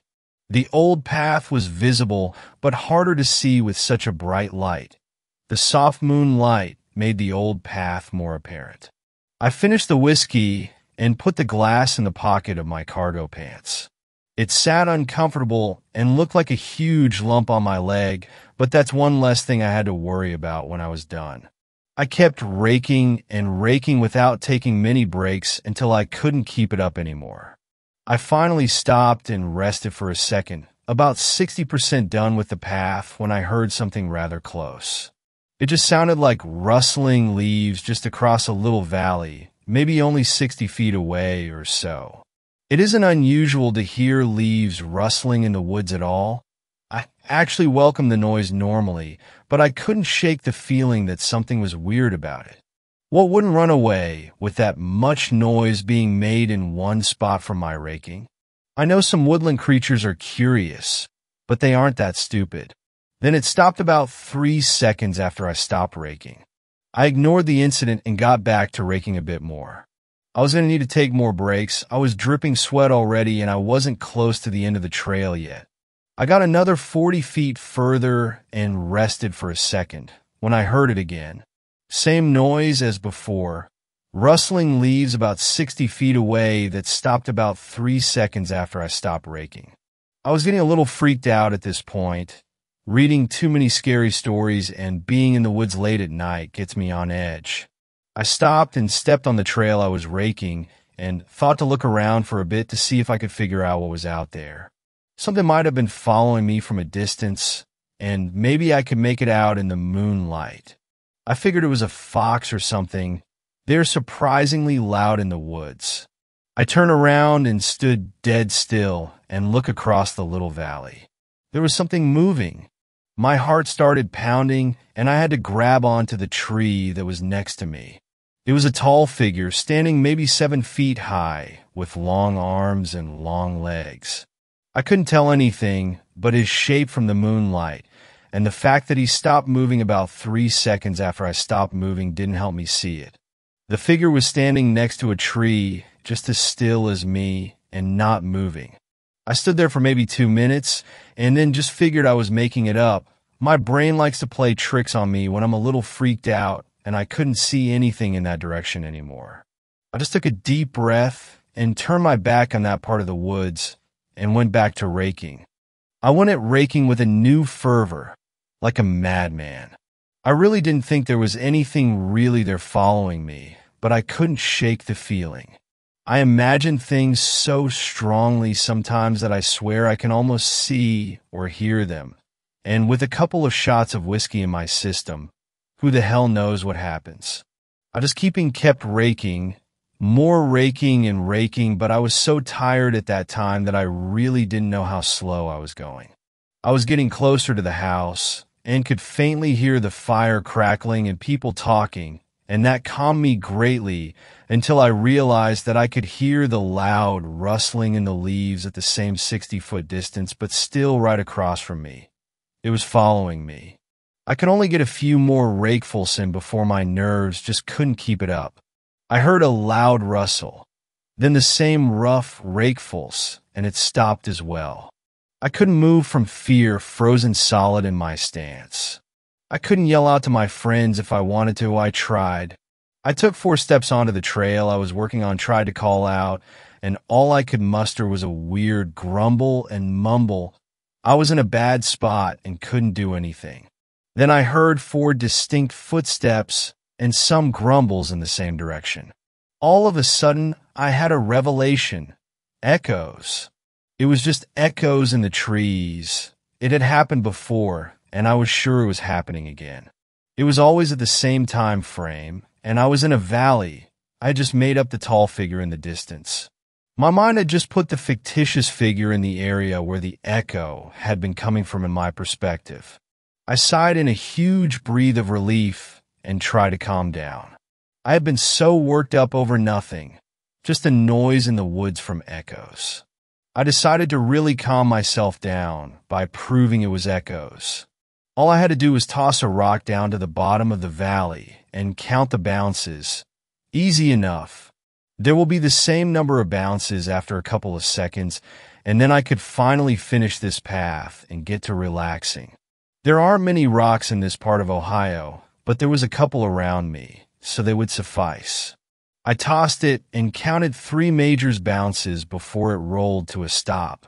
The old path was visible, but harder to see with such a bright light. The soft moonlight made the old path more apparent. I finished the whiskey and put the glass in the pocket of my cargo pants. It sat uncomfortable and looked like a huge lump on my leg, but that's one less thing I had to worry about when I was done. I kept raking and raking without taking many breaks until I couldn't keep it up anymore. I finally stopped and rested for a second, about 60% done with the path when I heard something rather close. It just sounded like rustling leaves just across a little valley, maybe only 60 feet away or so. It isn't unusual to hear leaves rustling in the woods at all. I actually welcome the noise normally, but I couldn't shake the feeling that something was weird about it. What wouldn't run away with that much noise being made in one spot from my raking? I know some woodland creatures are curious, but they aren't that stupid. Then it stopped about 3 seconds after I stopped raking. I ignored the incident and got back to raking a bit more. I was going to need to take more breaks. I was dripping sweat already and I wasn't close to the end of the trail yet. I got another 40 feet further and rested for a second when I heard it again. Same noise as before, rustling leaves about 60 feet away that stopped about 3 seconds after I stopped raking. I was getting a little freaked out at this point. Reading too many scary stories and being in the woods late at night gets me on edge. I stopped and stepped on the trail I was raking and thought to look around for a bit to see if I could figure out what was out there. Something might have been following me from a distance, and maybe I could make it out in the moonlight. I figured it was a fox or something. They're surprisingly loud in the woods. I turned around and stood dead still and looked across the little valley. There was something moving. My heart started pounding, and I had to grab onto the tree that was next to me. It was a tall figure, standing maybe 7 feet high, with long arms and long legs. I couldn't tell anything but his shape from the moonlight, and the fact that he stopped moving about 3 seconds after I stopped moving didn't help me see it. The figure was standing next to a tree, just as still as me, and not moving. I stood there for maybe 2 minutes, and then just figured I was making it up. My brain likes to play tricks on me when I'm a little freaked out, and I couldn't see anything in that direction anymore. I just took a deep breath and turned my back on that part of the woods and went back to raking. I went at raking with a new fervor, like a madman. I really didn't think there was anything really there following me, but I couldn't shake the feeling. I imagine things so strongly sometimes that I swear I can almost see or hear them. And with a couple of shots of whiskey in my system, who the hell knows what happens? I just kept raking, more raking and raking, but I was so tired at that time that I really didn't know how slow I was going. I was getting closer to the house and could faintly hear the fire crackling and people talking, and that calmed me greatly until I realized that I could hear the loud rustling in the leaves at the same 60-foot distance, but still right across from me. It was following me. I could only get a few more rakefuls in before my nerves just couldn't keep it up. I heard a loud rustle, then the same rough rakefuls, and it stopped as well. I couldn't move from fear, frozen solid in my stance. I couldn't yell out to my friends if I wanted to. I tried. I took 4 steps onto the trail I was working on, tried to call out, and all I could muster was a weird grumble and mumble. I was in a bad spot and couldn't do anything. Then I heard 4 distinct footsteps and some grumbles in the same direction. All of a sudden, I had a revelation. Echoes. It was just echoes in the trees. It had happened before, and I was sure it was happening again. It was always at the same time frame, and I was in a valley. I had just made up the tall figure in the distance. My mind had just put the fictitious figure in the area where the echo had been coming from in my perspective. I sighed in a huge breath of relief and tried to calm down. I had been so worked up over nothing, just a noise in the woods from echoes. I decided to really calm myself down by proving it was echoes. All I had to do was toss a rock down to the bottom of the valley and count the bounces. Easy enough. There will be the same number of bounces after a couple of seconds, and then I could finally finish this path and get to relaxing. There aren't many rocks in this part of Ohio, but there was a couple around me, so they would suffice. I tossed it and counted 3 major bounces before it rolled to a stop.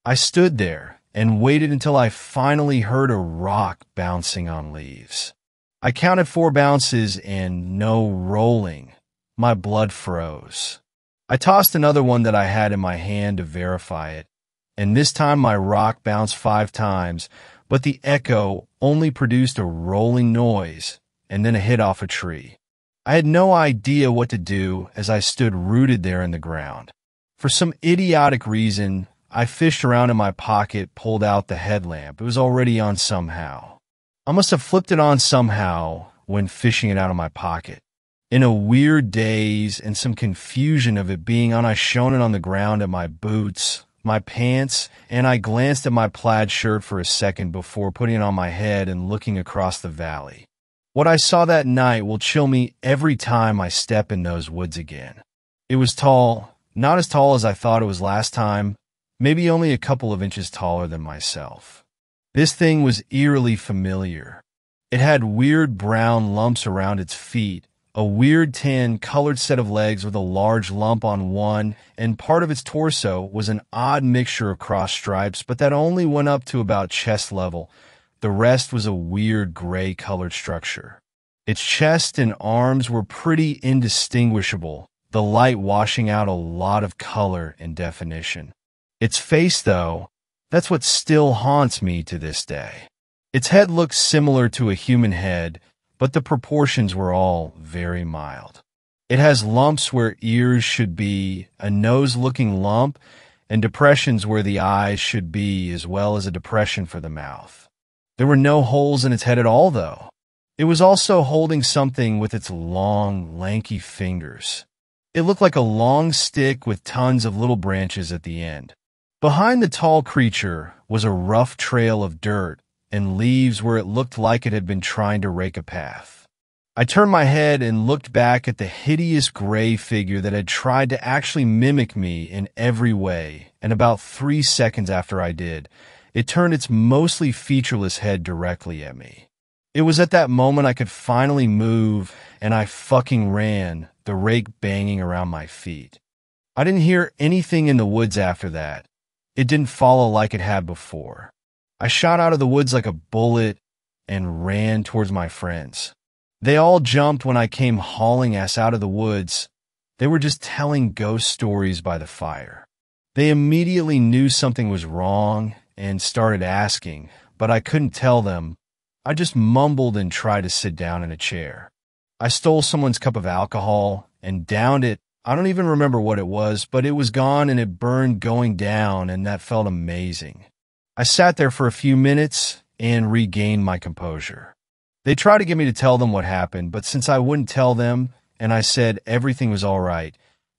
I stood there and waited until I finally heard a rock bouncing on leaves. I counted 4 bounces and no rolling. My blood froze. I tossed another one that I had in my hand to verify it, and this time my rock bounced 5 times, but the echo only produced a rolling noise and then a hit off a tree. I had no idea what to do as I stood rooted there in the ground. For some idiotic reason, I fished around in my pocket, pulled out the headlamp. It was already on somehow. I must have flipped it on somehow when fishing it out of my pocket. In a weird daze and some confusion of it being on, I shone it on the ground at my boots, my pants, and I glanced at my plaid shirt for a second before putting it on my head and looking across the valley. What I saw that night will chill me every time I step in those woods again. It was tall, not as tall as I thought it was last time, maybe only a couple of inches taller than myself. This thing was eerily familiar. It had weird brown lumps around its feet, a weird tan-colored set of legs with a large lump on one, and part of its torso was an odd mixture of cross stripes, but that only went up to about chest level. The rest was a weird gray-colored structure. Its chest and arms were pretty indistinguishable, the light washing out a lot of color and definition. Its face, though, that's what still haunts me to this day. Its head looked similar to a human head, but the proportions were all very mild. It has lumps where ears should be, a nose-looking lump, and depressions where the eyes should be, as well as a depression for the mouth. There were no holes in its head at all, though. It was also holding something with its long, lanky fingers. It looked like a long stick with tons of little branches at the end. Behind the tall creature was a rough trail of dirt and leaves where it looked like it had been trying to rake a path. I turned my head and looked back at the hideous gray figure that had tried to actually mimic me in every way, and about 3 seconds after I did, it turned its mostly featureless head directly at me. It was at that moment I could finally move, and I fucking ran, the rake banging around my feet. I didn't hear anything in the woods after that. It didn't follow like it had before. I shot out of the woods like a bullet and ran towards my friends. They all jumped when I came hauling ass out of the woods. They were just telling ghost stories by the fire. They immediately knew something was wrong and started asking, but I couldn't tell them. I just mumbled and tried to sit down in a chair. I stole someone's cup of alcohol and downed it. I don't even remember what it was, but it was gone and it burned going down, and that felt amazing. I sat there for a few minutes and regained my composure. They tried to get me to tell them what happened, but since I wouldn't tell them and I said everything was all right,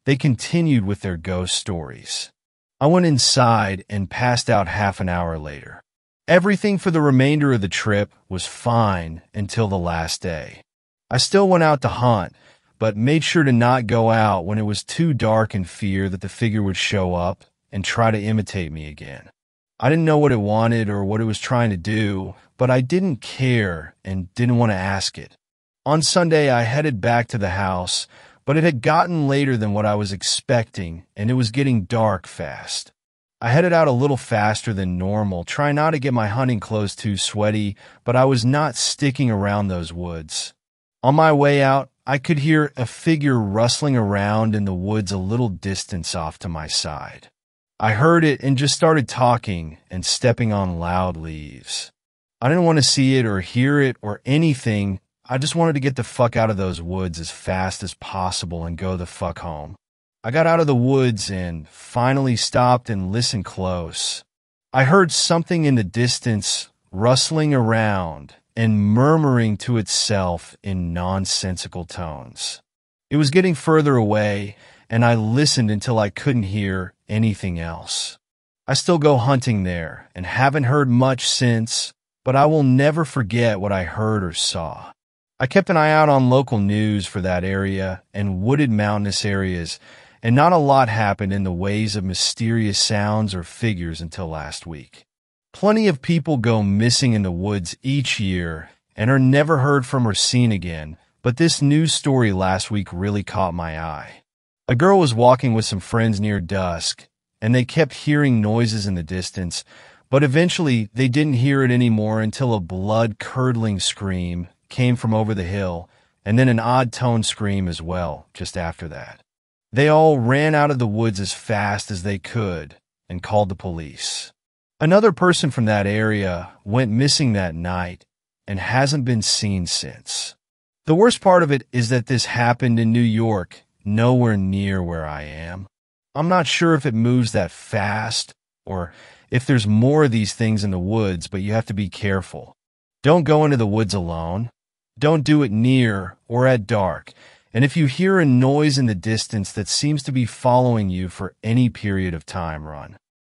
they continued with their ghost stories. I went inside and passed out half an hour later. Everything for the remainder of the trip was fine until the last day. I still went out to hunt, but made sure to not go out when it was too dark in fear that the figure would show up and try to imitate me again. I didn't know what it wanted or what it was trying to do, but I didn't care and didn't want to ask it. On Sunday, I headed back to the house, but it had gotten later than what I was expecting, and it was getting dark fast. I headed out a little faster than normal, trying not to get my hunting clothes too sweaty, but I was not sticking around those woods. On my way out, I could hear a figure rustling around in the woods a little distance off to my side. I heard it and just started talking and stepping on loud leaves. I didn't want to see it or hear it or anything. I just wanted to get the fuck out of those woods as fast as possible and go the fuck home. I got out of the woods and finally stopped and listened close. I heard something in the distance rustling around and murmuring to itself in nonsensical tones. It was getting further away, and I listened until I couldn't hear anything else. I still go hunting there and haven't heard much since, but I will never forget what I heard or saw. I kept an eye out on local news for that area and wooded mountainous areas, and not a lot happened in the ways of mysterious sounds or figures until last week. Plenty of people go missing in the woods each year and are never heard from or seen again, but this news story last week really caught my eye. A girl was walking with some friends near dusk, and they kept hearing noises in the distance, but eventually they didn't hear it anymore until a blood-curdling scream came from over the hill, and then an odd-toned scream as well, just after that. They all ran out of the woods as fast as they could and called the police. Another person from that area went missing that night and hasn't been seen since. The worst part of it is that this happened in New York, nowhere near where I am. I'm not sure if it moves that fast or if there's more of these things in the woods, but you have to be careful. Don't go into the woods alone. Don't do it near or at dark. And if you hear a noise in the distance that seems to be following you for any period of time, run.